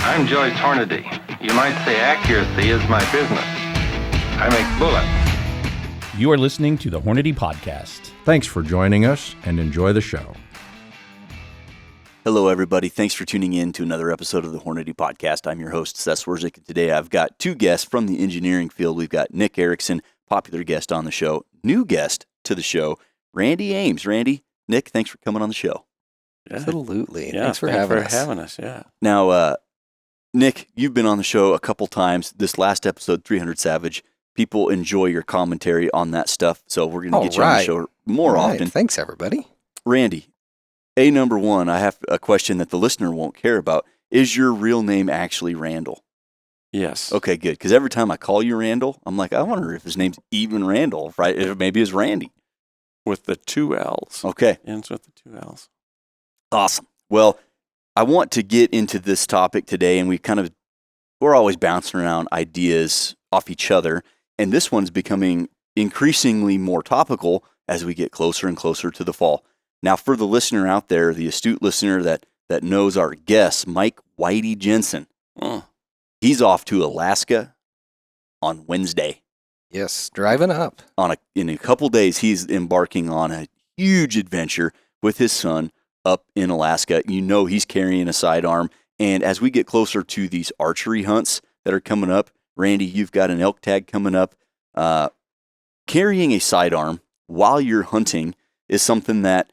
I'm Joyce Hornady. You might say accuracy is my business. I make bullets. You are listening to the Hornady Podcast. Thanks for joining us and enjoy the show. Hello, everybody. Thanks for tuning in to another episode of the Hornady Podcast. I'm your host, Seth Swerczek, and today I've got two guests from the engineering field. We've got Nick Earixson, popular guest on the show, new guest to the show, Randy Ames. Randy, Nick, thanks for coming on the show. Yeah. Absolutely. Yeah, thanks for having us. Yeah. Now, Nick, you've been on the show a couple times. This last episode, 300 Savage, people enjoy your commentary on that stuff, so we're going to get you on the show more often. Thanks, everybody. Randy, number one, I have a question that the listener won't care about. Is your real name actually Randall? Yes. Okay, good. Because every time I call you Randall, I'm like, I wonder if his name's even Randall, right? If maybe it's Randy. With the two L's. Okay. Ends with the two L's. Awesome. Well, I want to get into this topic today, and we're always bouncing around ideas off each other, and this one's becoming increasingly more topical as we get closer and closer to the fall. Now, for the listener out there, the astute listener that knows our guest, Mike Whitey Jensen, he's off to Alaska on Wednesday. Yes, driving up. In a couple days, he's embarking on a huge adventure with his son up in Alaska. You know he's carrying a sidearm. And as we get closer to these archery hunts that are coming up, Randy, you've got an elk tag coming up. Carrying a sidearm while you're hunting is something that,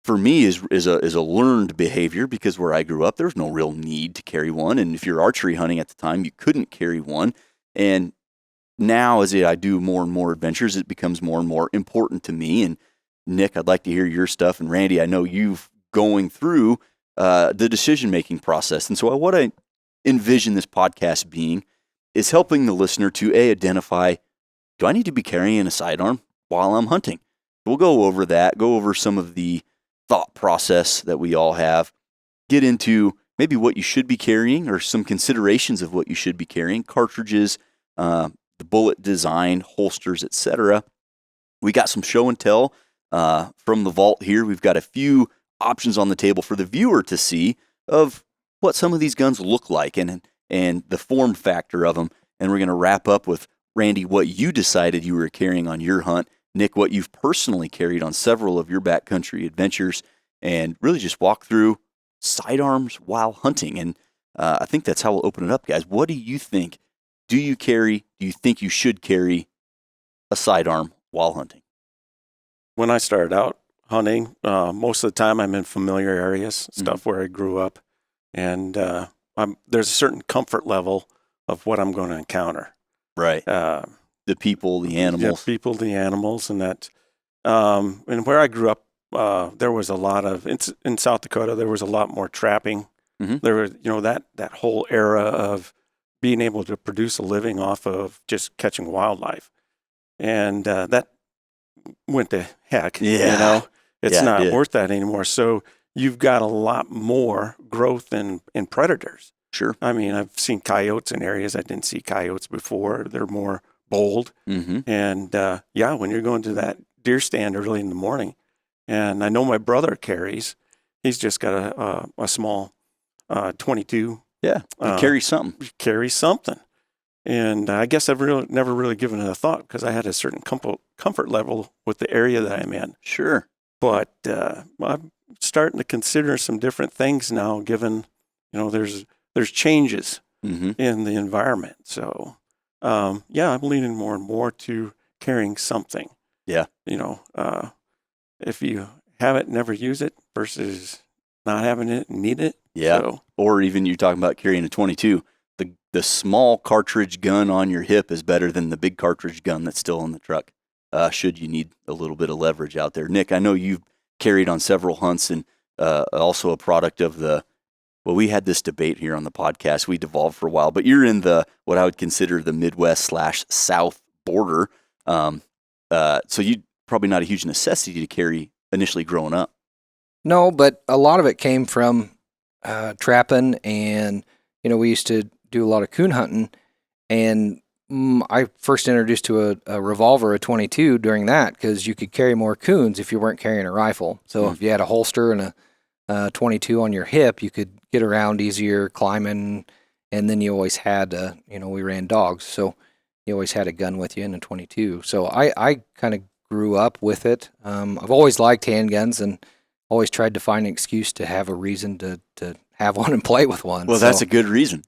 for me, is a learned behavior, because where I grew up, there's no real need to carry one. And if you're archery hunting at the time, you couldn't carry one. And now, as I do more and more adventures, it becomes more and more important to me. And Nick, I'd like to hear your stuff. And Randy, I know you've going through the decision-making process. And so what I envision this podcast being is helping the listener to, identify, do I need to be carrying a sidearm while I'm hunting? We'll go over that, go over some of the thought process that we all have, get into maybe what you should be carrying or some considerations of what you should be carrying, cartridges, the bullet design, holsters, etc. We got some show and tell from the vault here. We've got a few options on the table for the viewer to see of what some of these guns look like and the form factor of them. And we're going to wrap up with, Randy, what you decided you were carrying on your hunt, Nick, what you've personally carried on several of your backcountry adventures, and really just walk through sidearms while hunting. And I think that's how we'll open it up, guys. What do you think? Do you think you should carry a sidearm while hunting? When I started out hunting, most of the time I'm in familiar areas, stuff where I grew up, and there's a certain comfort level of what I'm going to encounter. Right. The people, the animals. Yeah, the animals, and that. And where I grew up, there was a lot of, in South Dakota, there was a lot more trapping. Mm-hmm. There was, that whole era of being able to produce a living off of just catching wildlife. And that went to heck. Yeah. It's not worth that anymore. So you've got a lot more growth in predators. Sure. I mean, I've seen coyotes in areas I didn't see coyotes before. They're more bold. Mm-hmm. And when you're going to that deer stand early in the morning, and I know my brother carries, he's just got a small 22. Yeah, carry something. Carry something. And I guess I've never really given it a thought, because I had a certain comfort level with the area that I'm in. Sure. But I'm starting to consider some different things now, given, there's changes in the environment. So, I'm leaning more and more to carrying something. Yeah. If you have it, never use it, versus not having it and need it. Yeah. So, or even you're talking about carrying a 22. The small cartridge gun on your hip is better than the big cartridge gun that's still in the truck, should you need a little bit of leverage out there. Nick, I know you've carried on several hunts, and also a product of we had this debate here on the podcast. We devolved for a while, but you're in what I would consider the Midwest/South border. So you probably not a huge necessity to carry initially growing up. No, but a lot of it came from trapping, and we used to do a lot of coon hunting, and I first introduced to a revolver, a 22, during that, because you could carry more coons if you weren't carrying a rifle. So if you had a holster and a 22 on your hip, you could get around easier, climbing, And then you always had, we ran dogs, so you always had a gun with you and a 22. So I kind of grew up with it. I've always liked handguns and always tried to find an excuse to have a reason to have one and play with one. Well, that's a good reason.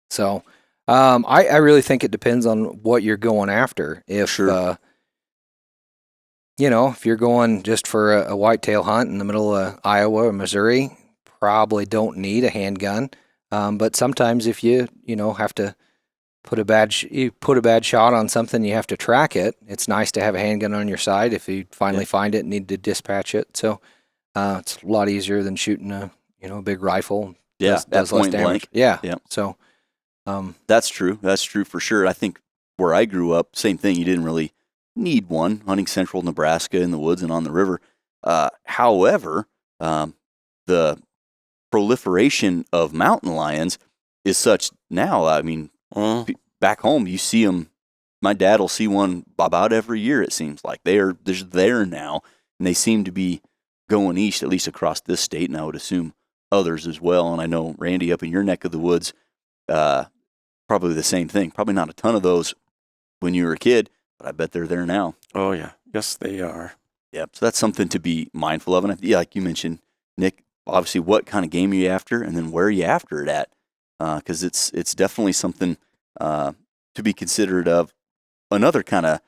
So I really think it depends on what you're going after. If, Sure. if you're going just for a whitetail hunt in the middle of Iowa or Missouri, probably don't need a handgun. But sometimes if you have to put a bad shot on something, you have to track it. It's nice to have a handgun on your side if you finally find it and need to dispatch it. So it's a lot easier than shooting a big rifle. Yeah, Does at less point damage. blank. Yeah. Yeah. So That's true. That's true for sure. I think where I grew up, same thing. You didn't really need one hunting central Nebraska in the woods and on the river. However, the proliferation of mountain lions is such now. I mean, back home, you see them. My dad will see one about every year, it seems like. They're there now, and they seem to be going east, at least across this state, and I would assume others as well. And I know, Randy, up in your neck of the woods, probably the same thing. Probably not a ton of those when you were a kid, but I bet they're there now. Oh, yeah. Yes, they are. Yep. So that's something to be mindful of. And yeah, like you mentioned, Nick, obviously what kind of game are you after, and then where are you after it at? Because it's definitely something to be considerate of. Another kind of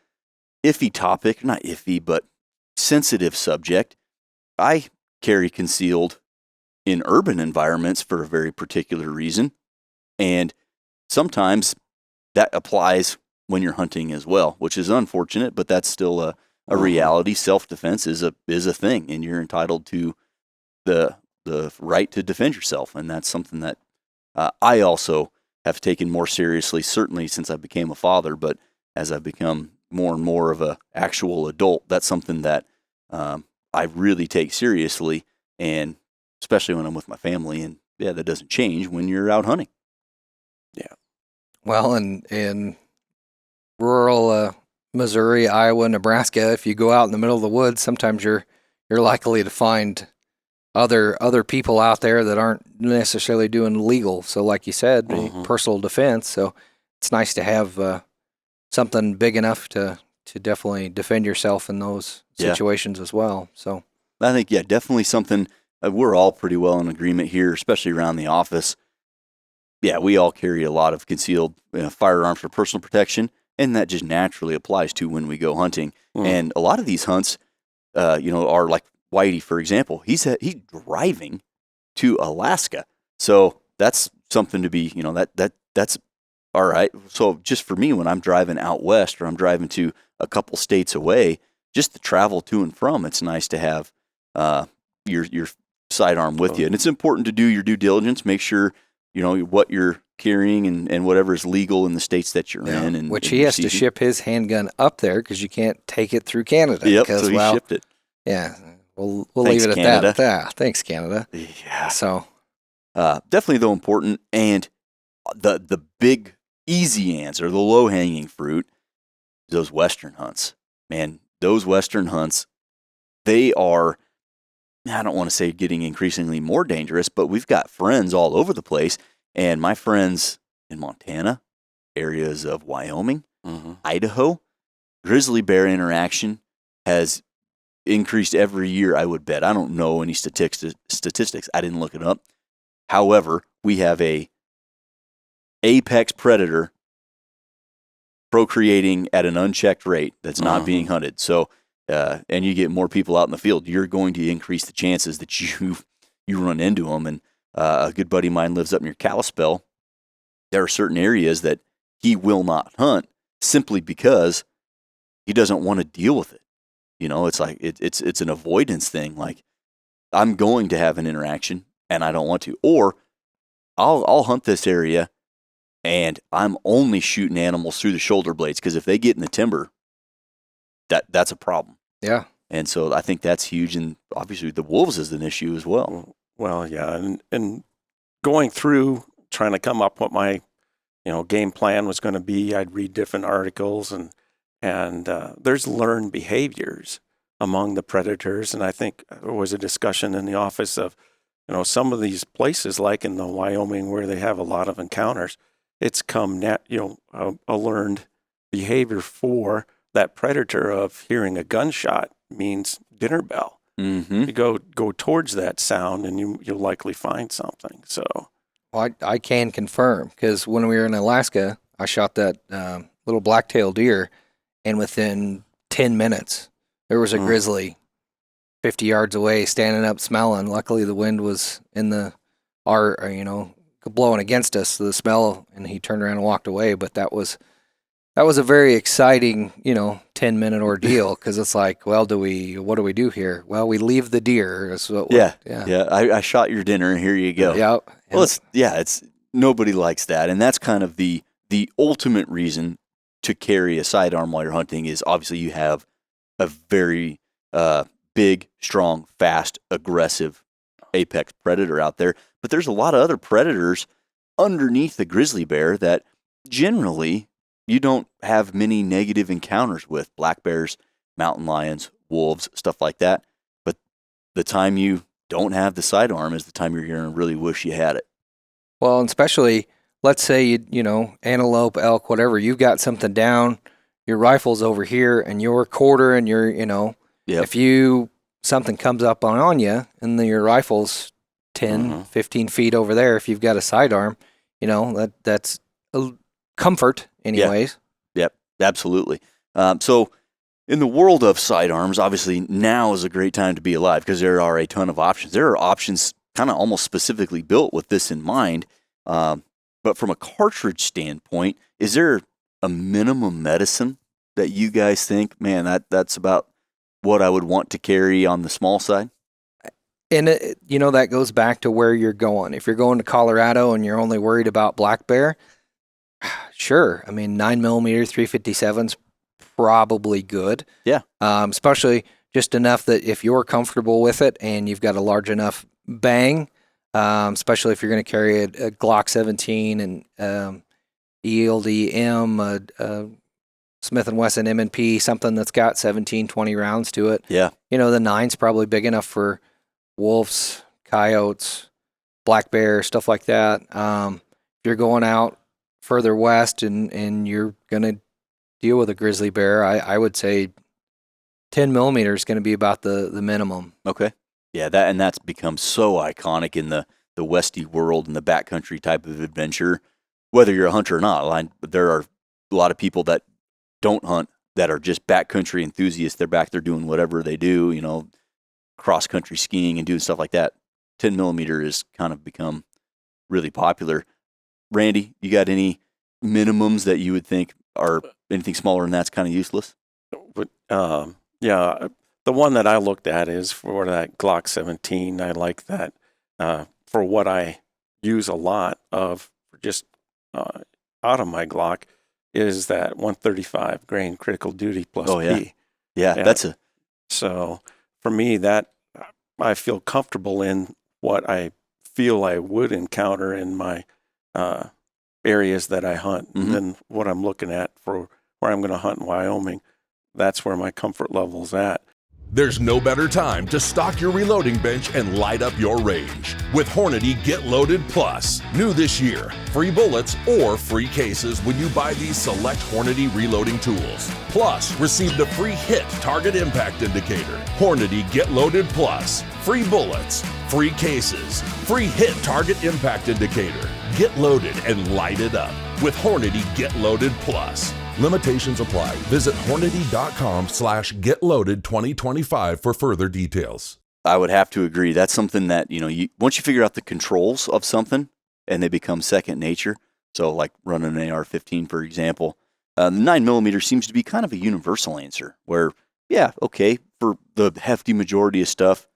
iffy topic, not iffy, but sensitive subject. I carry concealed in urban environments for a very particular reason. And sometimes that applies when you're hunting as well, which is unfortunate, but that's still a reality. Self-defense is a thing, and you're entitled to the right to defend yourself. And that's something that I also have taken more seriously, certainly since I became a father, but as I've become more and more of a actual adult, that's something that I really take seriously, and especially when I'm with my family. And yeah, that doesn't change when you're out hunting. Yeah. well, in rural Missouri, Iowa, Nebraska, if you go out in the middle of the woods, sometimes you're likely to find other people out there that aren't necessarily doing legal. So like you said, personal defense. So it's nice to have something big enough to definitely defend yourself in those situations as well. So I think, definitely something we're all pretty well in agreement here, especially around the office. Yeah, we all carry a lot of concealed firearms for personal protection, and that just naturally applies to when we go hunting. And a lot of these hunts, are like Whitey, for example. He's driving to Alaska, so that's something to be, that's all right. So just for me, when I'm driving out west or I'm driving to a couple states away, just to travel to and from, it's nice to have your sidearm with you. And it's important to do your due diligence, make sure what you're carrying and whatever is legal in the states that you're in. And which he has to ship his handgun up there because you can't take it through Canada. Yep, so he shipped it. Yeah, we'll Thanks, leave it Canada. at that. Yeah, thanks, Canada. Yeah. So definitely though important, and the big easy answer, the low hanging fruit, those Western hunts. Man, those Western hunts, they are, I don't want to say getting increasingly more dangerous, but we've got friends all over the place. And my friends in Montana, areas of Wyoming, Idaho, grizzly bear interaction has increased every year, I would bet. I don't know any statistics. I didn't look it up. However, we have a apex predator procreating at an unchecked rate that's not being hunted. So, and you get more people out in the field, you're going to increase the chances that you run into them. And a good buddy of mine lives up near Kalispell. There are certain areas that he will not hunt simply because he doesn't want to deal with it. It's like it's an avoidance thing. Like, I'm going to have an interaction and I don't want to, or I'll hunt this area and I'm only shooting animals through the shoulder blades, because if they get in the timber, that's a problem. yeah, And so I think that's huge. And obviously the wolves is an issue as well. Well, yeah, and going through trying to come up what my game plan was going to be, I'd read different articles, and there's learned behaviors among the predators. And I think there was a discussion in the office of some of these places, like in the Wyoming where they have a lot of encounters, it's come a learned behavior for that predator of hearing a gunshot means dinner bell. Mm-hmm. You go towards that sound, and you'll likely find something. So, Well, I can confirm, because when we were in Alaska, I shot that little black-tailed deer, and within 10 minutes, there was a grizzly 50 yards away, standing up, smelling. Luckily, the wind was in blowing against us, so the smell, and he turned around and walked away. But that was a very exciting, 10-minute ordeal, because it's like, well, what do we do here? Well, we leave the deer. I shot your dinner, and here you go. Yeah. Well, it's nobody likes that, and that's kind of the ultimate reason to carry a sidearm while you're hunting is obviously you have a very big, strong, fast, aggressive apex predator out there. But there's a lot of other predators underneath the grizzly bear that generally you don't have many negative encounters with. Black bears, mountain lions, wolves, stuff like that. But the time you don't have the sidearm is the time you're going to really wish you had it. Well, and especially, let's say, antelope, elk, whatever, you've got something down, your rifle's over here, and you're quarter, and you're, if something comes up on you, and then your rifle's 10, 15 feet over there, if you've got a sidearm, that's a comfort anyways. Yep, absolutely. So in the world of sidearms, obviously now is a great time to be alive because there are a ton of options. There are options kind of almost specifically built with this in mind. But from a cartridge standpoint, is there a minimum medicine that you guys think, man, that's about what I would want to carry on the small side? And, that goes back to where you're going. If you're going to Colorado and you're only worried about black bear, sure. I mean, 9mm 357's probably good. Yeah. Especially just enough that if you're comfortable with it and you've got a large enough bang, especially if you're going to carry a Glock 17 and ELD-M, Smith & Wesson M&P, something that's got 17, 20 rounds to it. Yeah. The 9's probably big enough for wolves, coyotes, black bear, stuff like that. If you're going out further west and you're going to deal with a grizzly bear, I would say 10mm is going to be about the minimum. Okay. Yeah, that's become so iconic in the Westy world and the backcountry type of adventure, whether you're a hunter or not. There are a lot of people that don't hunt that are just backcountry enthusiasts. They're back there doing whatever they do, cross-country skiing and doing stuff like that. 10mm has kind of become really popular. Randy, you got any minimums that you would think are anything smaller than that's kind of useless? But, the one that I looked at is for that Glock 17. I like that for what I use a lot of just out of my Glock is that 135 grain critical duty plus P. Yeah, So for me, that I feel comfortable in what I feel I would encounter in my areas that I hunt. Mm-hmm. And then what I'm looking at for where I'm going to hunt in Wyoming, that's where my comfort level's at. There's no better time to stock your reloading bench and light up your range with Hornady Get Loaded Plus. New this year, free bullets or free cases when you buy these select Hornady reloading tools. Plus, receive the free HIT Target Impact Indicator. Hornady Get Loaded Plus. Free bullets, free cases, free HIT Target Impact Indicator. Get loaded and light it up with Hornady Get Loaded Plus. Limitations apply. Visit Hornady.com/getloaded2025 for further details. I would have to agree. That's something that, once you figure out the controls of something and they become second nature. So like running an AR-15, for example, 9mm seems to be kind of a universal answer where, for the hefty majority of stuff,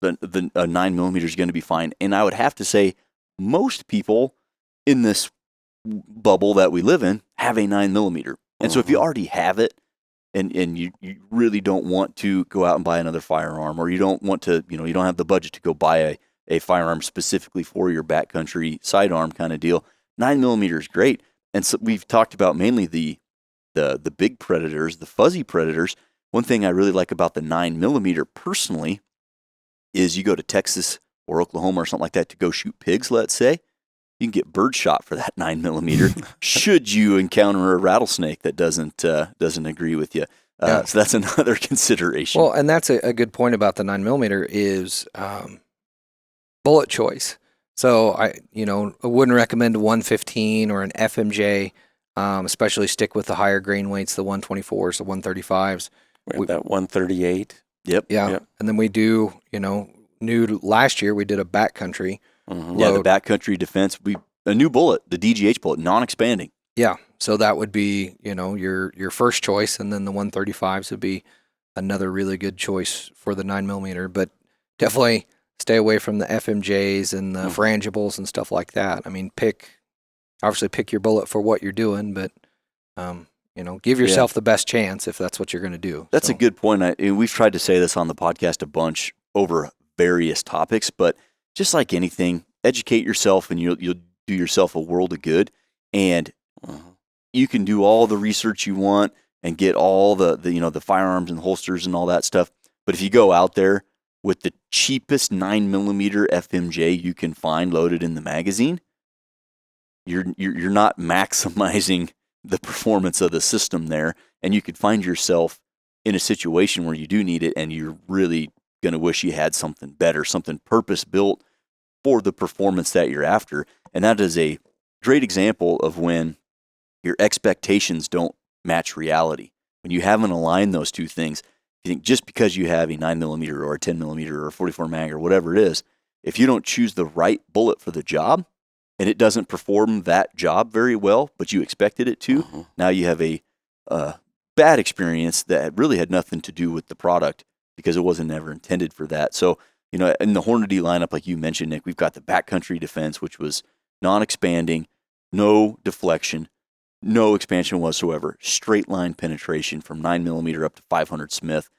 the 9mm is going to be fine. And I would have to say most people in this bubble that we live in have a 9mm. And so if you already have it and you really don't want to go out and buy another firearm, or you don't want to, you don't have the budget to go buy a firearm specifically for your backcountry sidearm kind of deal, 9mm is great. And so we've talked about mainly the big predators, the fuzzy predators. One thing I really like about the 9mm personally is you go to Texas or Oklahoma or something like that to go shoot pigs, let's say, you can get bird shot for that 9mm should you encounter a rattlesnake that doesn't agree with you. So that's another consideration. Well, and that's a good point about the 9mm is bullet choice. So I wouldn't recommend a 115 or an FMJ, especially stick with the higher grain weights, the 124s, the 135s. We have that 138. Yep. Yeah. Yep. And then we do, new last year we did a backcountry. Mm-hmm. Yeah, the backcountry defense, a new bullet, the DGH bullet, non-expanding. Yeah. So that would be, your first choice, and then the 135s would be another really good choice for the 9mm. But definitely stay away from the FMJs and the frangibles and stuff like that. I mean, obviously pick your bullet for what you're doing, but give yourself the best chance if that's what you're going to do. That's a good point. We've tried to say this on the podcast a bunch over various topics, but just like anything, educate yourself and you'll do yourself a world of good. And you can do all the research you want and get all the firearms and holsters and all that stuff. But if you go out there with the cheapest 9mm FMJ you can find loaded in the magazine, you're not maximizing the performance of the system there, and you could find yourself in a situation where you do need it, and you're really going to wish you had something better, something purpose-built for the performance that you're after. And that is a great example of when your expectations don't match reality. When you haven't aligned those two things, you think just because you have a 9mm or a 10mm or a 44 mag or whatever it is, if you don't choose the right bullet for the job, and it doesn't perform that job very well, but you expected it to, now you have a bad experience that really had nothing to do with the product because it wasn't ever intended for that. So, in the Hornady lineup, like you mentioned, Nick, we've got the backcountry defense, which was non-expanding, no deflection, no expansion whatsoever, straight line penetration from 9mm up to 500 Smith.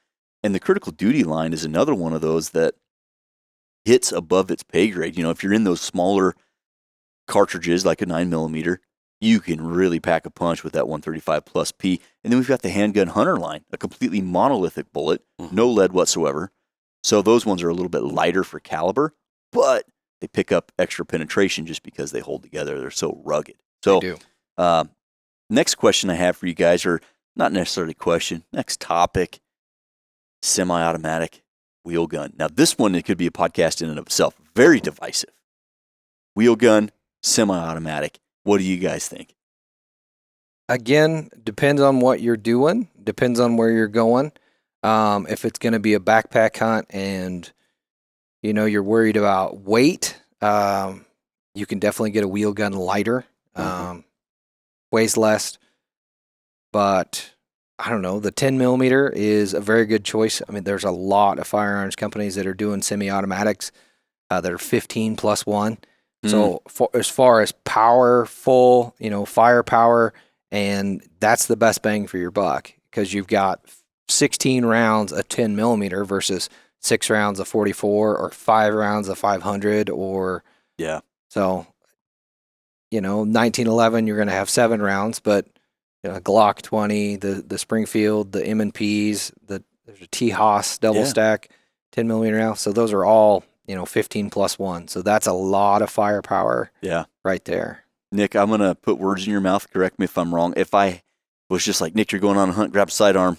And the critical duty line is another one of those that hits above its pay grade. If you're in those smaller cartridges like a 9mm, you can really pack a punch with that 135 plus P. And then we've got the handgun hunter line, a completely monolithic bullet, no lead whatsoever. So those ones are a little bit lighter for caliber, but they pick up extra penetration just because they hold together. They're so rugged. So They do. Next question I have for you guys, or not necessarily question, next topic, semi-automatic wheel gun. Now this one, it could be a podcast in and of itself. Very divisive. Wheel gun, semi-automatic. What do you guys think? Again, depends on what you're doing, depends on where you're going. If it's going to be a backpack hunt and, you're worried about weight, you can definitely get a wheel gun lighter, weighs less. But I don't know, the 10mm is a very good choice. I mean, there's a lot of firearms companies that are doing semi-automatics that are 15 plus 1. So as far as powerful, firepower, and that's the best bang for your buck because you've got 16 rounds of 10mm versus 6 rounds of 44 or 5 rounds of 500 So, 1911 you're going to have 7 rounds, but Glock 20, the Springfield, the M&Ps, there's a T-Haas double stack 10mm round. So those are all 15 plus 1. So that's a lot of firepower right there. Nick, I'm going to put words in your mouth. Correct me if I'm wrong. If I was just like, Nick, you're going on a hunt, grab a sidearm,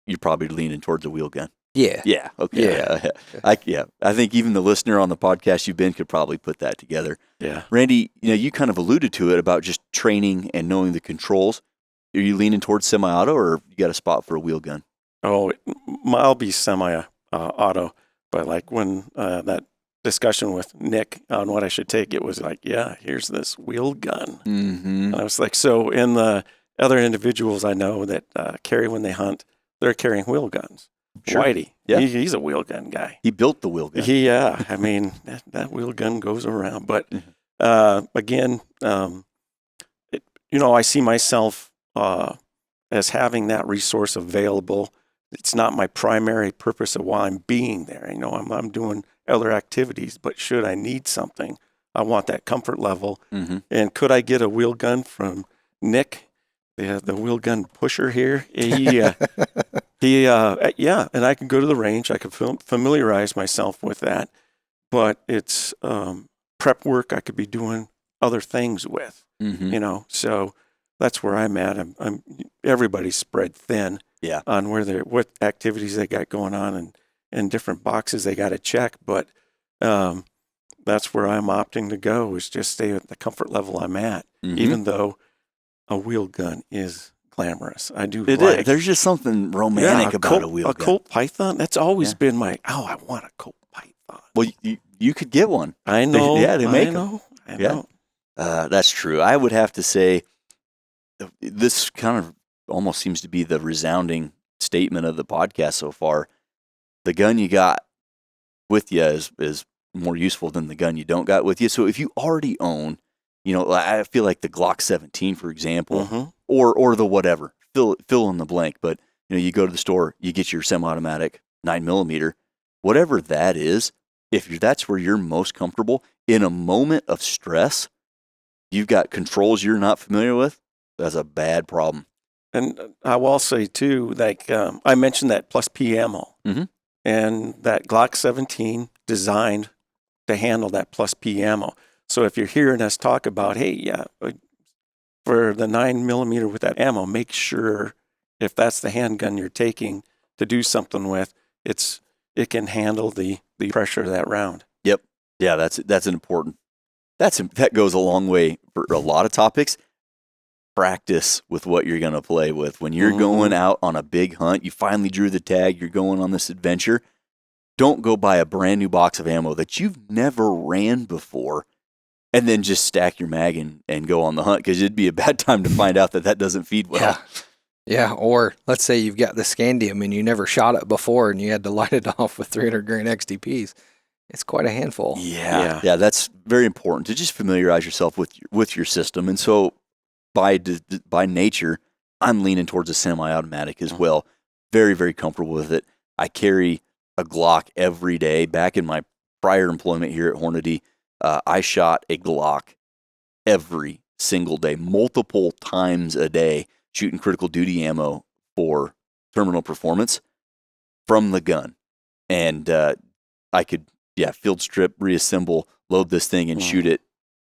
you're probably leaning towards a wheel gun. Yeah. Yeah. Okay. Yeah. I think even the listener on the podcast you've been could probably put that together. Yeah. Randy, you kind of alluded to it about just training and knowing the controls. Are you leaning towards semi-auto or you got a spot for a wheel gun? Oh, I'll be semi-auto. But like when that discussion with Nick on what I should take, it was like, here's this wheel gun. Mm-hmm. And I was like, so in the other individuals I know that carry when they hunt, they're carrying wheel guns. Sure. Whitey, Yeah. he's a wheel gun guy. He built the wheel gun. I mean, that wheel gun goes around. But again, I see myself as having that resource available. It's not my primary purpose of why I'm being there. I'm doing other activities, but should I need something, I want that comfort level. Mm-hmm. And could I get a wheel gun from Nick, the wheel gun pusher here? And I can go to the range. I can familiarize myself with that. but it's prep work I could be doing other things with, you know. So that's where I'm at. I'm everybody's spread thin on what activities they got going on and different boxes they got to check. But that's where I'm opting to go, is just stay at the comfort level I'm at, even though a wheel gun is glamorous. I do like it. There's just something romantic about a wheel gun. A Colt Python, that's always been my, I want a Colt Python. Well, you could get one. I know. They make them. I know. That's true. I would have to say this kind of almost seems to be the resounding statement of the podcast so far. The gun you got with you is more useful than the gun you don't got with you. So if you already own, you know, I feel like the Glock 17, for example, or the whatever, fill in the blank. But, you know, you go to the store, you get your semi-automatic 9mm, whatever that is. If that's where you're most comfortable, in a moment of stress, you've got controls you're not familiar with, that's a bad problem. And I will say, too, like I mentioned that plus P ammo. And that Glock 17 designed to handle that plus P ammo. So if you're hearing us talk about, hey, for the 9mm with that ammo, make sure if that's the handgun you're taking to do something with, it can handle the pressure of that round. Yep. Yeah, that's an important. That goes a long way for a lot of topics. Practice with what you're going to play with. When you're going out on a big hunt, you finally drew the tag, you're going on this adventure, don't go buy a brand new box of ammo that you've never ran before and then just stack your mag and go on the hunt, because it'd be a bad time to find out that doesn't feed well. Yeah, or let's say you've got the Scandium and you never shot it before and you had to light it off with 300 grain XTPs. It's quite a handful. Yeah, that's very important to just familiarize yourself with your system. And so by nature, I'm leaning towards a semi-automatic as well. Very, very comfortable with it. I carry a Glock every day. Back in my prior employment here at Hornady, I shot a Glock every single day, multiple times a day, shooting critical duty ammo for terminal performance from the gun. And I could, field strip, reassemble, load this thing, and shoot it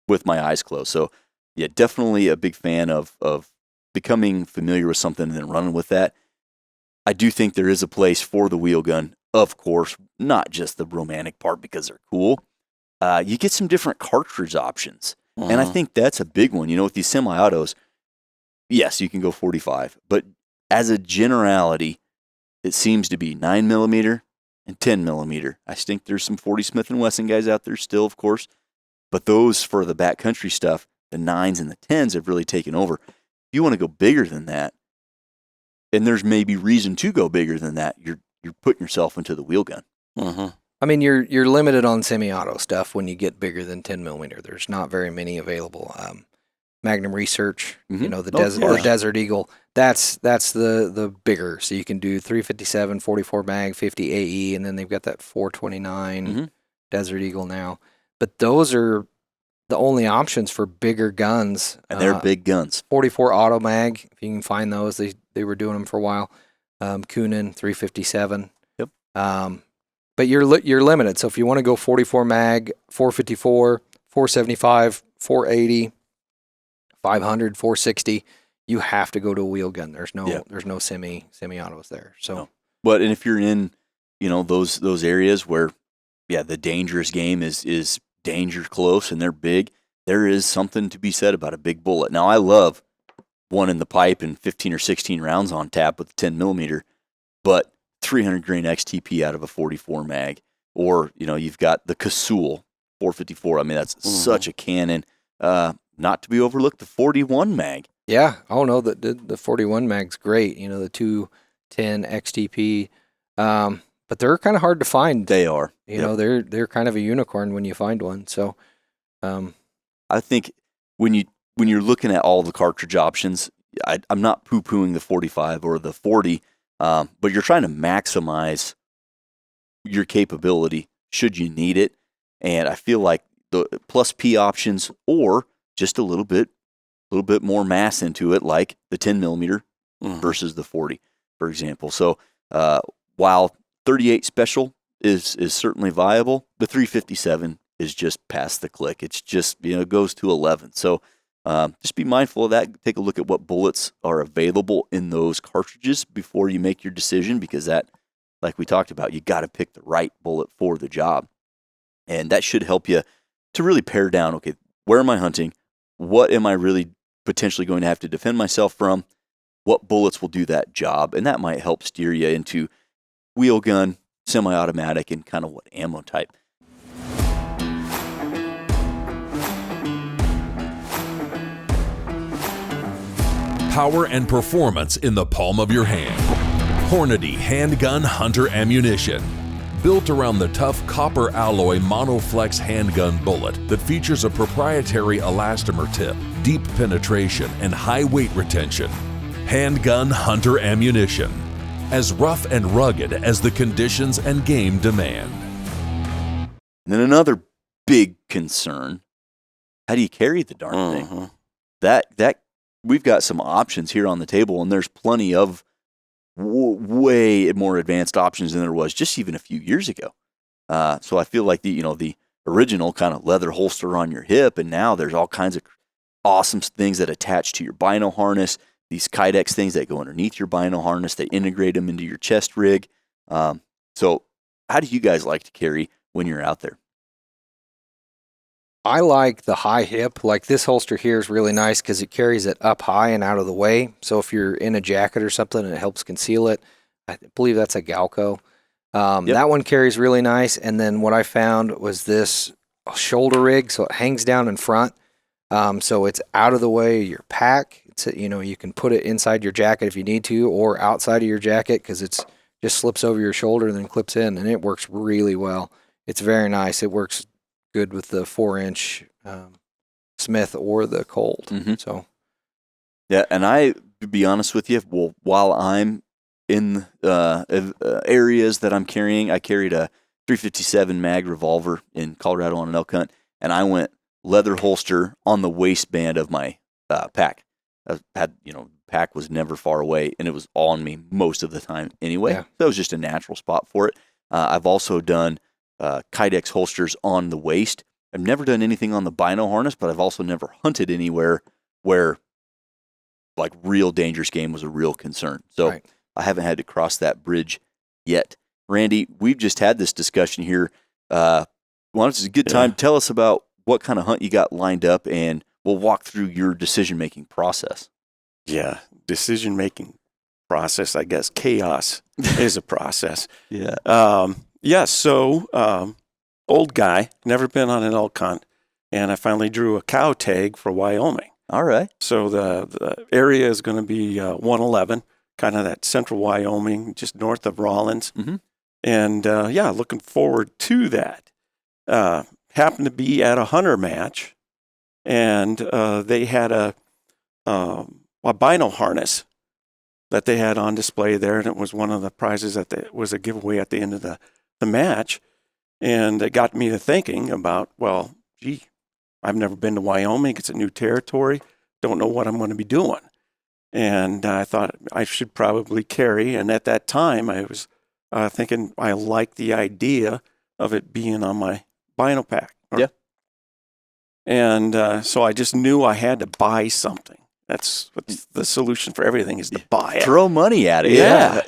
with my eyes closed. So, yeah, definitely a big fan of becoming familiar with something and then running with that. I do think there is a place for the wheel gun, of course, not just the romantic part because they're cool. You get some different cartridge options. And I think that's a big one. You know, with these semi-autos, yes, you can go 45. But as a generality, it seems to be 9mm and 10mm. I think there's some 40 Smith & Wesson guys out there still, of course. But those for the backcountry stuff, the 9s and the 10s have really taken over. If you want to go bigger than that, and there's maybe reason to go bigger than that, you're putting yourself into the wheel gun. I mean, you're limited on semi-auto stuff when you get bigger than 10mm. There's not very many available. Magnum Research, you know, the Desert Eagle, that's the bigger. So you can do 357, 44 mag, 50 AE, and then they've got that 429 Desert Eagle now. But those are the only options for bigger guns. And they're big guns. 44 auto mag, if you can find those. They were doing them for a while. Kunin 357. Yep. But you're limited. So if you want to go 44 mag, 454, 475, 480, 500, 460, you have to go to a wheel gun. There's no semi-autos there. So, no. But and if you're in, you know, those areas where, the dangerous game is danger close and they're big, there is something to be said about a big bullet. Now, I love one in the pipe and 15 or 16 rounds on tap with a 10mm, but 300 grain XTP out of a 44 mag, or, you know, you've got the Casull 454. I mean, that's such a cannon. Not to be overlooked, the 41 mag. Yeah. Oh no, the 41 mag's great. You know, the 210 XTP. But they're kind of hard to find. They are. You know, they're kind of a unicorn when you find one. So, I think when you're looking at all the cartridge options, I'm not poo-pooing the 45 or the 40, but you're trying to maximize your capability should you need it. And I feel like the plus P options, or just a little bit more mass into it, like the 10mm versus the 40, for example. So while 38 Special is certainly viable. The 357 is just past the click. It's just, it goes to 11. So just be mindful of that. Take a look at what bullets are available in those cartridges before you make your decision, because that, like we talked about, you got to pick the right bullet for the job. And that should help you to really pare down, okay, where am I hunting? What am I really potentially going to have to defend myself from? What bullets will do that job? And that might help steer you into wheel gun, semi-automatic, and kind of what ammo type. Power and performance in the palm of your hand. Hornady Handgun Hunter Ammunition. Built around the tough copper alloy Monoflex handgun bullet that features a proprietary elastomer tip, deep penetration, and high weight retention. Handgun Hunter Ammunition. As rough and rugged as the conditions and game demand. And then another big concern, how do you carry the darn thing? That we've got some options here on the table, and there's plenty of way more advanced options than there was just even a few years ago. So I feel like the original kind of leather holster on your hip, and now there's all kinds of awesome things that attach to your bino harness. These Kydex things that go underneath your bino harness, they integrate them into your chest rig. So how do you guys like to carry when you're out there? I like the high hip. Like this holster here is really nice because it carries it up high and out of the way. So if you're in a jacket or something, it helps conceal it. I believe that's a Galco. That one carries really nice. And then what I found was this shoulder rig, so it hangs down in front. So it's out of the way of your pack. It's, you can put it inside your jacket if you need to, or outside of your jacket because it's just slips over your shoulder and then clips in, and it works really well. It's very nice. It works good with the 4-inch Smith or the Colt. So, yeah, and to be honest with you, while I'm in areas that I'm carrying, I carried a 357 mag revolver in Colorado on an elk hunt, and I went leather holster on the waistband of my pack. Pack was never far away, and it was on me most of the time anyway. Yeah. So it was just a natural spot for it. I've also done Kydex holsters on the waist. I've never done anything on the bino harness, but I've also never hunted anywhere where like real dangerous game was a real concern. So right. I haven't had to cross that bridge yet. Randy, we've just had this discussion here. It's a good time. Tell us about what kind of hunt you got lined up, and we'll walk through your decision-making process. Yeah, decision-making process, I guess. Chaos is a process. Yeah. So old guy, never been on an elk hunt, and I finally drew a cow tag for Wyoming. All right. So the area is going to be 111, kind of that central Wyoming, just north of Rawlins. And looking forward to that. Happened to be at a hunter match, and they had a bino harness that they had on display there, and it was one of the prizes was a giveaway at the end of the match. And it got me to thinking about, I've never been to Wyoming. It's a new territory. Don't know what I'm going to be doing. And I thought I should probably carry. And at that time, I was thinking I liked the idea of it being on my bino pack. And so I just knew I had to buy something. That's what's the solution for everything, is to buy it. Throw money at it. Yeah.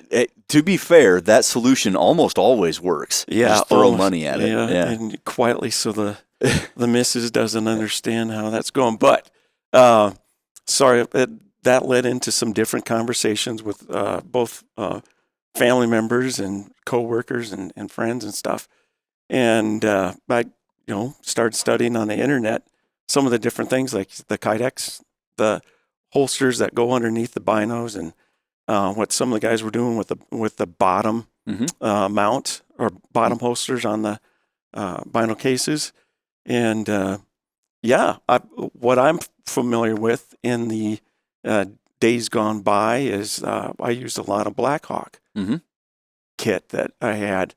To be fair, that solution almost always works. Yeah. Just throw money at it. Yeah. And quietly, so the missus doesn't understand how that's going. But that led into some different conversations with both family members and coworkers and friends and stuff. And I started studying on the internet some of the different things, like the Kydex, the holsters that go underneath the binos, and what some of the guys were doing with the bottom mount or bottom holsters on the bino cases. And what I'm familiar with in the days gone by is I used a lot of Blackhawk kit that I had,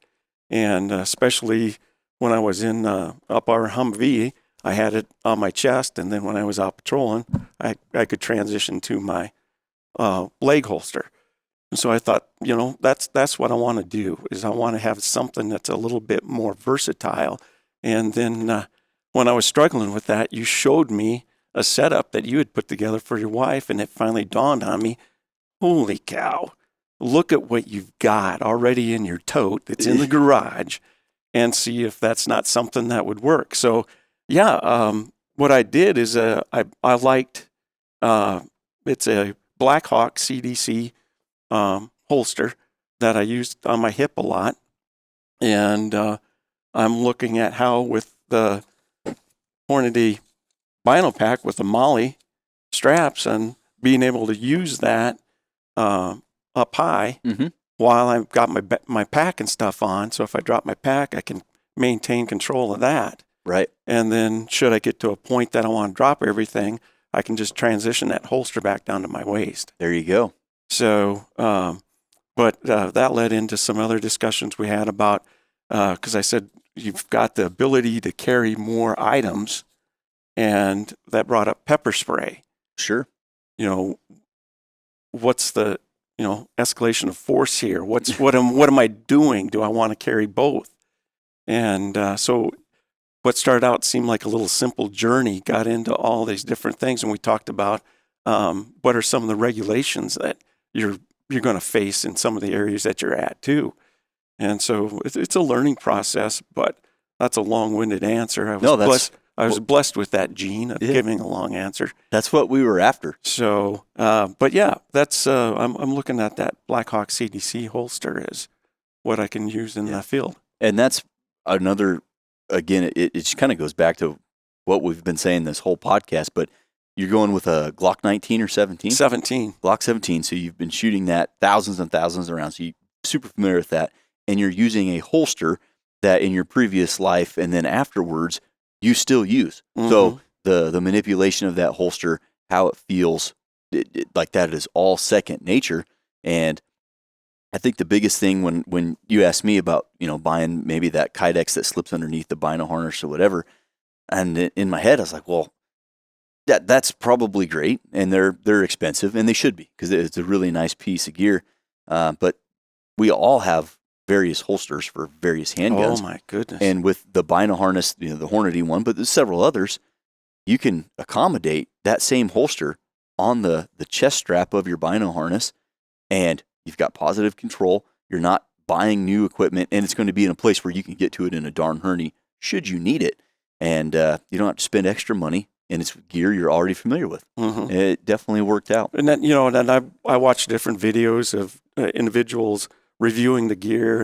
and especially when I was in up our Humvee, I had it on my chest, and then when I was out patrolling, I could transition to my leg holster. And so I thought, that's what I want to do, is I want to have something that's a little bit more versatile. And then when I was struggling with that, you showed me a setup that you had put together for your wife, and it finally dawned on me, holy cow, look at what you've got already in your tote that's in the garage, and see if that's not something that would work. So, what I did is I liked, it's a Blackhawk CDC holster that I used on my hip a lot. And I'm looking at how with the Hornady vinyl pack with the Molly straps and being able to use that up high while I've got my pack and stuff on. So if I drop my pack, I can maintain control of that. Right. And then should I get to a point that I want to drop everything, I can just transition that holster back down to my waist. There you go. So, but that led into some other discussions we had about, because I said, you've got the ability to carry more items, and that brought up pepper spray. Sure. What's the, escalation of force here? What am I doing? Do I want to carry both? And so what started out seemed like a little simple journey, got into all these different things, and we talked about what are some of the regulations that you're going to face in some of the areas that you're at too. And so it's a learning process, but that's a long-winded answer. I was blessed with that gene of giving a long answer. That's what we were after. So, but yeah, that's I'm looking at that Blackhawk CDC holster as what I can use in the field. And that's another. Again, it just kind of goes back to what we've been saying this whole podcast, but you're going with a Glock 19 or 17? 17. Glock 17. So you've been shooting that thousands and thousands of rounds. So you're super familiar with that. And you're using a holster that in your previous life and then afterwards you still use. Mm-hmm. So the manipulation of that holster, how it feels, like that is all second nature. And I think the biggest thing when you asked me about, buying maybe that Kydex that slips underneath the bino harness or whatever, and in my head I was like, well, that's probably great, and they're expensive, and they should be, because it's a really nice piece of gear. But we all have various holsters for various handguns. Oh my goodness! And with the bino harness, the Hornady one, but there's several others, you can accommodate that same holster on the chest strap of your bino harness, and you've got positive control. You're not buying new equipment, and it's going to be in a place where you can get to it in a darn hurry should you need it. And you don't have to spend extra money, and it's gear you're already familiar with. Mm-hmm. It definitely worked out. And then, and I watched different videos of individuals reviewing the gear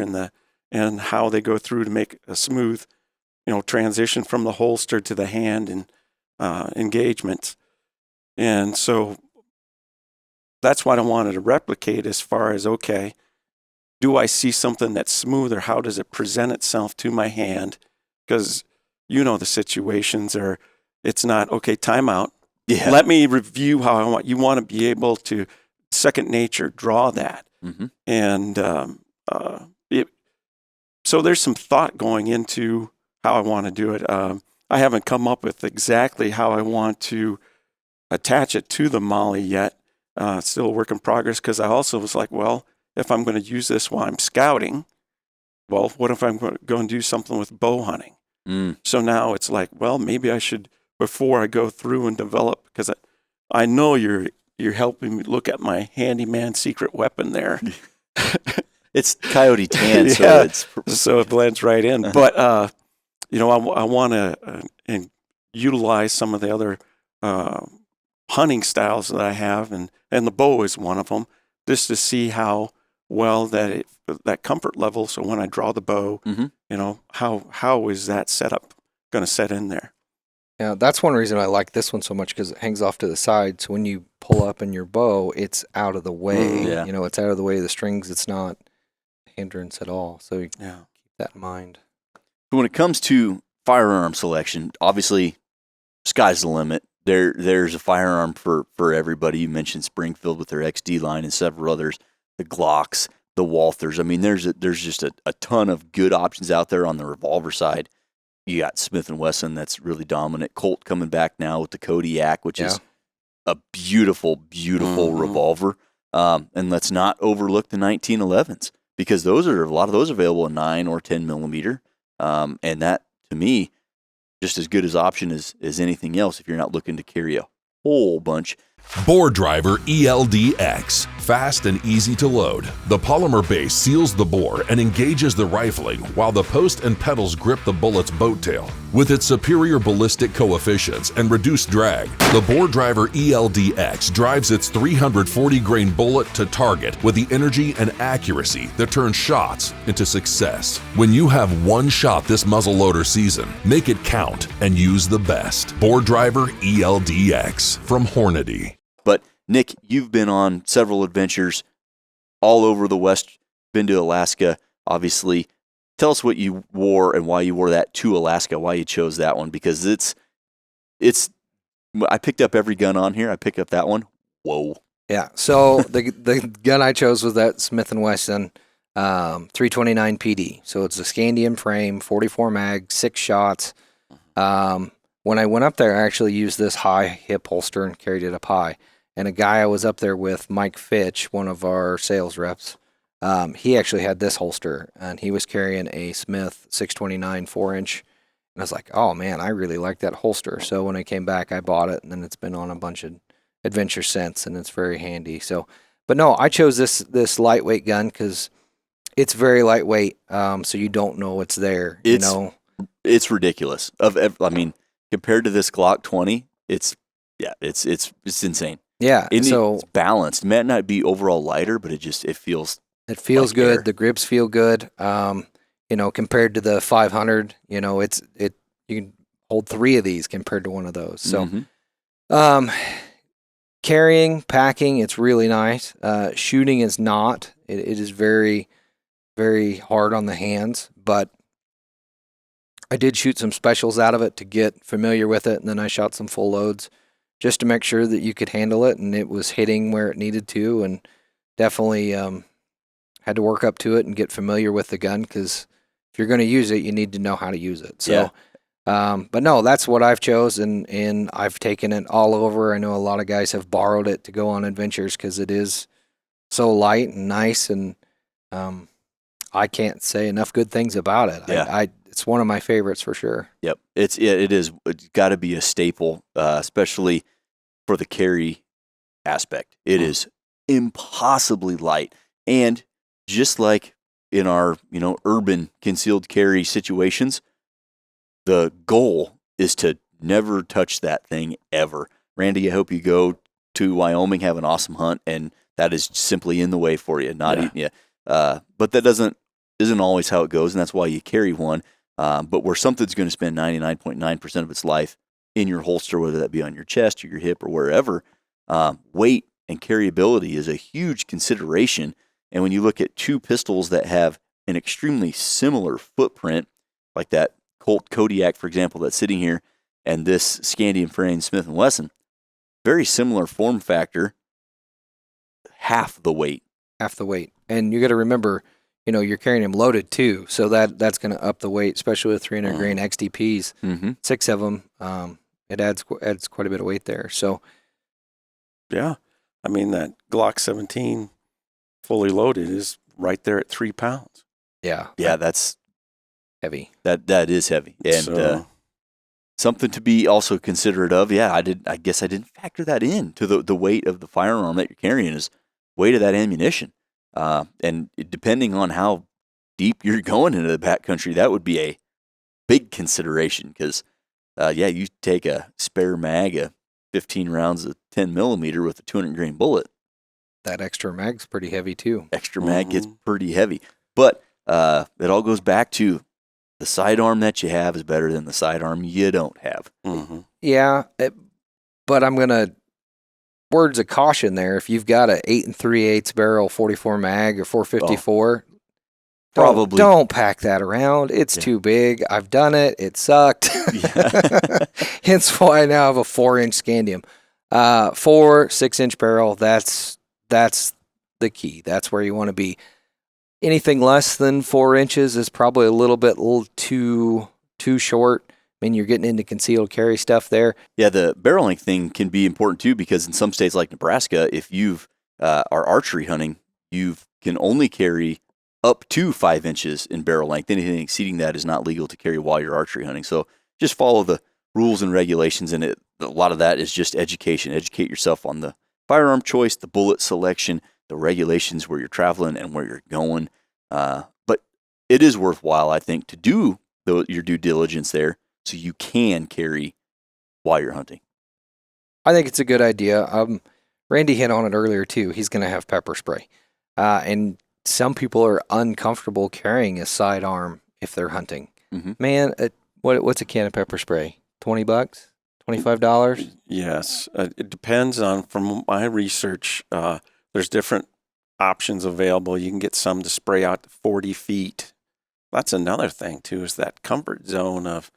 and how they go through to make a smooth, transition from the holster to the hand and engagements. And so that's what I wanted to replicate as far as, okay, do I see something that's smoother? How does it present itself to my hand? Because the situations are, it's not, okay, time out. Yeah. Let me review how I want. You want to be able to, second nature, draw that. Mm-hmm. And so there's some thought going into how I want to do it. I haven't come up with exactly how I want to attach it to the Molly yet. Still a work in progress, because I also was like, well, if I'm going to use this while I'm scouting, well, what if I'm going to go and do something with bow hunting? Mm. So now it's like, well, maybe I should, before I go through and develop, because I know you're helping me look at my handyman secret weapon there. It's coyote tan, so it blends right in. But I want to utilize some of the other hunting styles that I have, and the bow is one of them, just to see how well that comfort level. So when I draw the bow, mm-hmm. How is that setup going to set in there? Yeah, that's one reason I like this one so much, because it hangs off to the side. So when you pull up in your bow, it's out of the way. Mm, yeah. It's out of the way of the strings. It's not a hindrance at all. So you keep that in mind. When it comes to firearm selection, obviously, sky's the limit. There's a firearm for everybody. You mentioned Springfield with their XD line and several others, the Glocks, the Walthers. I mean, there's just a ton of good options out there on the revolver side. You got Smith & Wesson that's really dominant. Colt coming back now with the Kodiak, which is a beautiful, beautiful mm-hmm. revolver. And let's not overlook the 1911s, because a lot of those available in 9 or 10 millimeter. And that, to me, just as good as option as anything else if you're not looking to carry a whole bunch. Bore Driver ELDX. Fast and easy to load. The polymer base seals the bore and engages the rifling, while the post and pedals grip the bullet's boat tail. With its superior ballistic coefficients and reduced drag, the Bore Driver ELDX drives its 340 grain bullet to target with the energy and accuracy that turns shots into success. When you have one shot this muzzleloader season, make it count and use the best. Bore Driver ELDX from Hornady. But Nick, you've been on several adventures all over the West, been to Alaska, obviously. Tell us what you wore and why you wore that to Alaska, why you chose that one, because it's I picked up every gun on here. I picked up that one. Whoa. Yeah. So the gun I chose was that Smith & Wesson 329 PD. So it's a scandium frame, 44 mag, 6 shots. When I went up there, I actually used this high hip holster and carried it up high. And a guy I was up there with, Mike Fitch, one of our sales reps, he actually had this holster, and he was carrying a Smith 629 4-inch. And I was like, oh, man, I really like that holster. So when I came back, I bought it, and then it's been on a bunch of adventures since, and it's very handy. So, but no, I chose this lightweight gun because it's very lightweight, so you don't know it's there. It's ridiculous. Compared to this Glock 20, it's insane. Yeah, so it's balanced. It might not be overall lighter, but it feels like good. air. The grips feel good. Compared to the 500, you can hold 3 of these compared to one of those. So, carrying, packing, it's really nice. Shooting is not. It is very, very hard on the hands, but I did shoot some specials out of it to get familiar with it, and then I shot some full loads just to make sure that you could handle it, and it was hitting where it needed to, and definitely had to work up to it and get familiar with the gun, because if you're going to use it, you need to know how to use it. So, but no, that's what I've chosen, and I've taken it all over. I know a lot of guys have borrowed it to go on adventures because it is so light and nice, and I can't say enough good things about it. Yeah. It's one of my favorites for sure. Yep. It is. It's got to be a staple, especially for the carry aspect. It is impossibly light. And just like in our, urban concealed carry situations, the goal is to never touch that thing ever. Randy, I hope you go to Wyoming, have an awesome hunt, and that is simply in the way for you. But that isn't always how it goes, and that's why you carry one. But where something's going to spend 99.9% of its life in your holster, whether that be on your chest or your hip or wherever, weight and carryability is a huge consideration. And when you look at 2 pistols that have an extremely similar footprint, like that Colt Kodiak, for example, that's sitting here, and this scandium frame Smith & Wesson, very similar form factor, half the weight. And you got to remember, you're carrying them loaded too, so that's going to up the weight, especially with 300 grain XDPs. 6 of them, it adds quite a bit of weight there. So, yeah, that Glock 17 fully loaded is right there at 3 pounds. Yeah, that's heavy. That is heavy, and something to be also considerate of. Yeah, I guess I didn't factor that in to the weight of the firearm that you're carrying is weight of that ammunition. And depending on how deep you're going into the backcountry, that would be a big consideration because, you take a spare mag, a 15 rounds of 10 millimeter with a 200 grain bullet. That extra mag's pretty heavy too. Extra mag gets pretty heavy. But it all goes back to the sidearm that you have is better than the sidearm you don't have. Yeah, but I'm going to words of caution there. If you've got a 8 3/8 barrel 44 mag or 454, probably don't pack that around. It's too big. I've done it. It sucked. Hence why I now have a 4-inch scandium. 4 6-inch barrel. That's the key. That's where you want to be. Anything less than 4 inches is probably a little bit too short. You're getting into concealed carry stuff there. Yeah, the barrel length thing can be important too because in some states like Nebraska, if you've our archery hunting, you can only carry up to 5 inches in barrel length. Anything exceeding that is not legal to carry while you're archery hunting. So just follow the rules and regulations, and a lot of that is just education. Educate yourself on the firearm choice, the bullet selection, the regulations where you're traveling and where you're going. But it is worthwhile, I think, to do your due diligence there so you can carry while you're hunting. I think it's a good idea. Randy hit on it earlier too. He's going to have pepper spray, and some people are uncomfortable carrying a sidearm if they're hunting. Mm-hmm. Man, what's a can of pepper spray? $20, $25? Yes, it depends on. From my research, there's different options available. You can get some to spray out to 40 feet. That's another thing too, is that comfort zone of,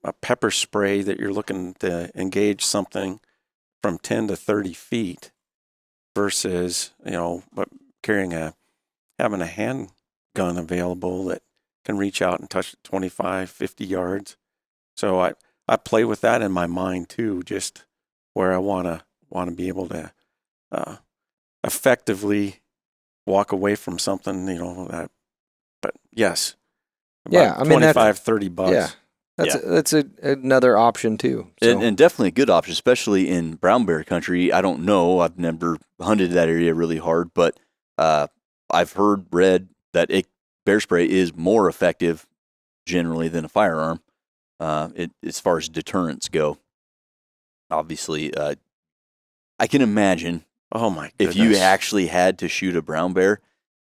a pepper spray that you're looking to engage something from 10 to 30 feet versus, having a handgun available that can reach out and touch 25, 50 yards. So I play with that in my mind too, just where I want to be able to effectively walk away from something, but yes. Yeah, I mean, $25-$30. Yeah. That's another option too. So. And definitely a good option, especially in brown bear country. I don't know. I've never hunted that area really hard, but I've read that bear spray is more effective generally than a firearm as far as deterrents go. Obviously, I can imagine. Oh my goodness. If you actually had to shoot a brown bear,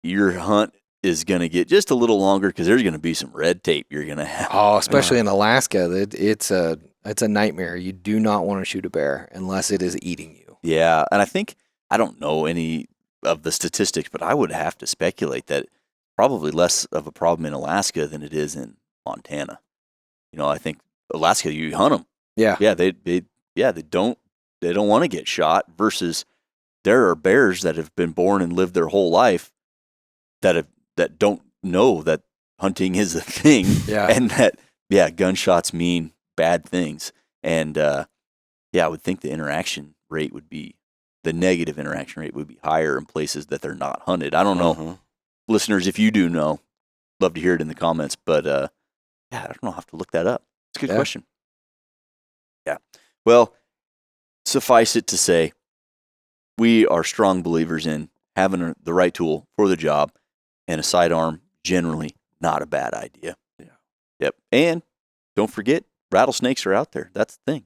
your hunt is going to get just a little longer because there's going to be some red tape you're going to have. Oh, especially in Alaska, it's a nightmare. You do not want to shoot a bear unless it is eating you. Yeah, and I don't know any of the statistics, but I would have to speculate that probably less of a problem in Alaska than it is in Montana. I think Alaska, you hunt them. Yeah. Yeah, they don't want to get shot versus there are bears that have been born and lived their whole life that don't know that hunting is a thing, and that gunshots mean bad things, and I would think the negative interaction rate would be higher in places that they're not hunted. I don't know, listeners, if you do know, love to hear it in the comments. But I don't know. I'll have to look that up. It's a good question. Yeah. Well, suffice it to say, we are strong believers in having the right tool for the job. And a sidearm, generally, not a bad idea. Yeah. Yep. And don't forget, rattlesnakes are out there. That's the thing.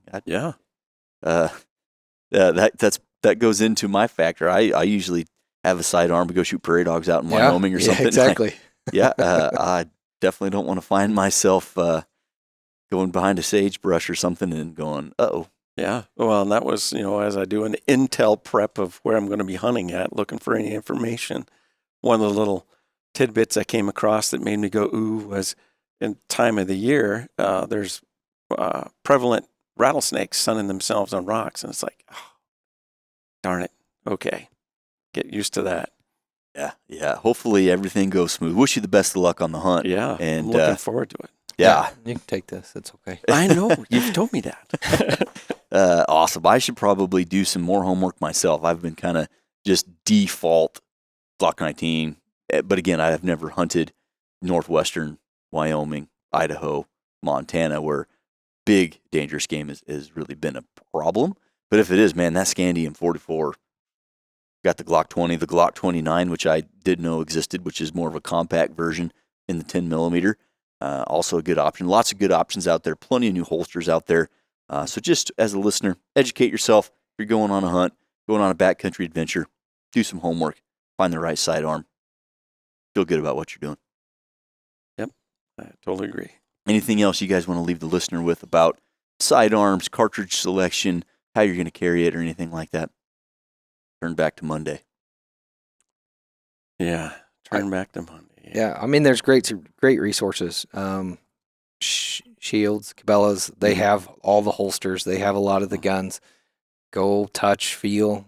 That goes into my factor. I usually have a sidearm to go shoot prairie dogs out in Wyoming or something. Exactly. I definitely don't want to find myself going behind a sagebrush or something and going, uh-oh. Yeah. Well, and that was, as I do an intel prep of where I'm going to be hunting at, looking for any information. One of the little tidbits I came across that made me go, ooh, was in time of the year, there's prevalent rattlesnakes sunning themselves on rocks. And it's like, oh, darn it. Okay. Get used to that. Yeah. Hopefully everything goes smooth. Wish you the best of luck on the hunt. Yeah. And I'm looking forward to it. Yeah. You can take this. It's okay. I know. You've told me that. Awesome. I should probably do some more homework myself. I've been kind of just default Glock 19. But again, I have never hunted northwestern Wyoming, Idaho, Montana, where big dangerous game has really been a problem. But if it is, man, that Scandium 44, got the Glock 20, the Glock 29, which I didn't know existed, which is more of a compact version in the 10 millimeter. Also a good option. Lots of good options out there. Plenty of new holsters out there. So just as a listener, educate yourself. If you're going on a hunt, going on a backcountry adventure, do some homework, find the right sidearm. Feel good about what you're doing. Yep, I totally agree. Anything else you guys want to leave the listener with about sidearms, cartridge selection, how you're going to carry it, or anything like that? Turn back to Monday. Yeah, back to Monday. Yeah, I mean, there's great resources. Shields, Cabela's, they have all the holsters. They have a lot of the guns. Go, touch, feel.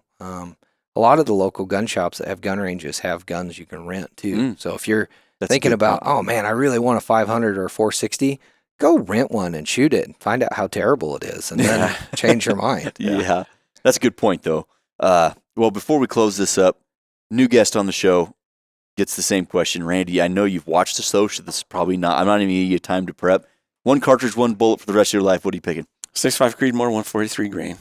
A lot of the local gun shops that have gun ranges have guns you can rent too. So if you're thinking about, oh man, I really want a 500 or 460, go rent one and shoot it and find out how terrible it is and then change your mind. Yeah. That's a good point though. Well, before we close this up, new guest on the show gets the same question. Randy, I know you've watched the show, so this is probably not, I'm not even giving you time to prep. One cartridge, one bullet for the rest of your life. What are you picking? 6.5 Creedmoor, 143 grain.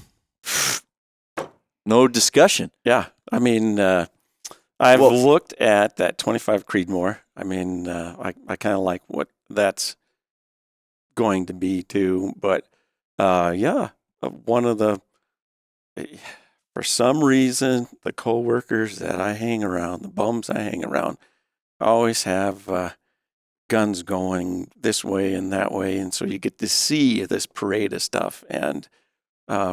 No discussion. Yeah. I mean, I've looked at that 25 Creedmoor. I mean, I kind of like what that's going to be too. But one of the, for some reason, the coworkers that I hang around, the bums I hang around, always have guns going this way and that way. And so you get to see this parade of stuff. And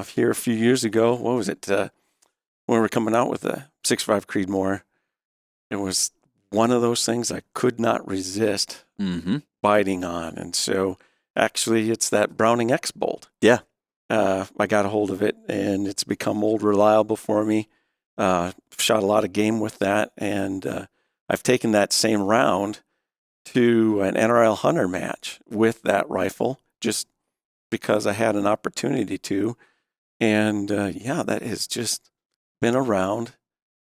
here a few years ago, what was it? When we were coming out with the 6.5 Creedmoor, it was one of those things I could not resist biting on. And so actually it's that Browning X bolt. Yeah. I got a hold of it and it's become old reliable for me. Shot a lot of game with that. And I've taken that same round to an NRL hunter match with that rifle just because I had an opportunity to. And that has just been a round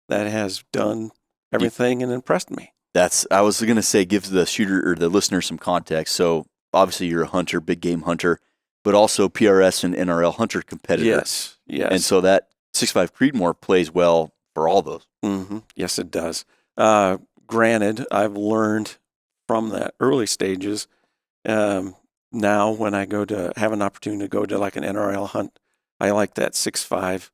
that has done everything and impressed me. I was going to say, give the shooter or the listener some context. So obviously you're a hunter, big game hunter, but also PRS and NRL hunter competitor. Yes. And so that 6.5 Creedmoor plays well for all those. Mm-hmm. Yes, it does. Granted, I've learned from the early stages. Now when I have an opportunity to go to like an NRL hunt, I like that 6.5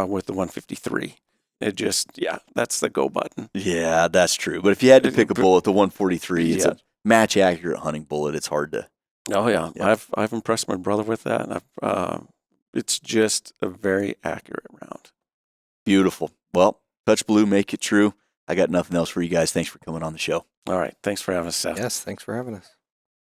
with the 153. It just, that's the go button. Yeah, that's true. But if you had to pick a bullet, the 143, it's a match accurate hunting bullet. It's hard to. Oh yeah. I've impressed my brother with that, and it's just a very accurate round. Beautiful. Well, touch blue, make it true. I got nothing else for you guys. Thanks for coming on the show. All right. Thanks for having us, Seth. Yes, thanks for having us.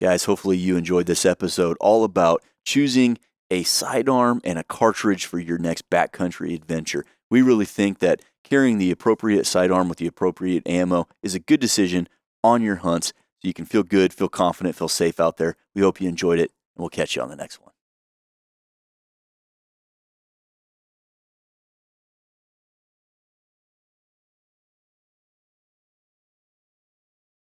Guys, hopefully you enjoyed this episode all about choosing a sidearm and a cartridge for your next backcountry adventure. We really think that carrying the appropriate sidearm with the appropriate ammo is a good decision on your hunts so you can feel good, feel confident, feel safe out there. We hope you enjoyed it, and we'll catch you on the next one.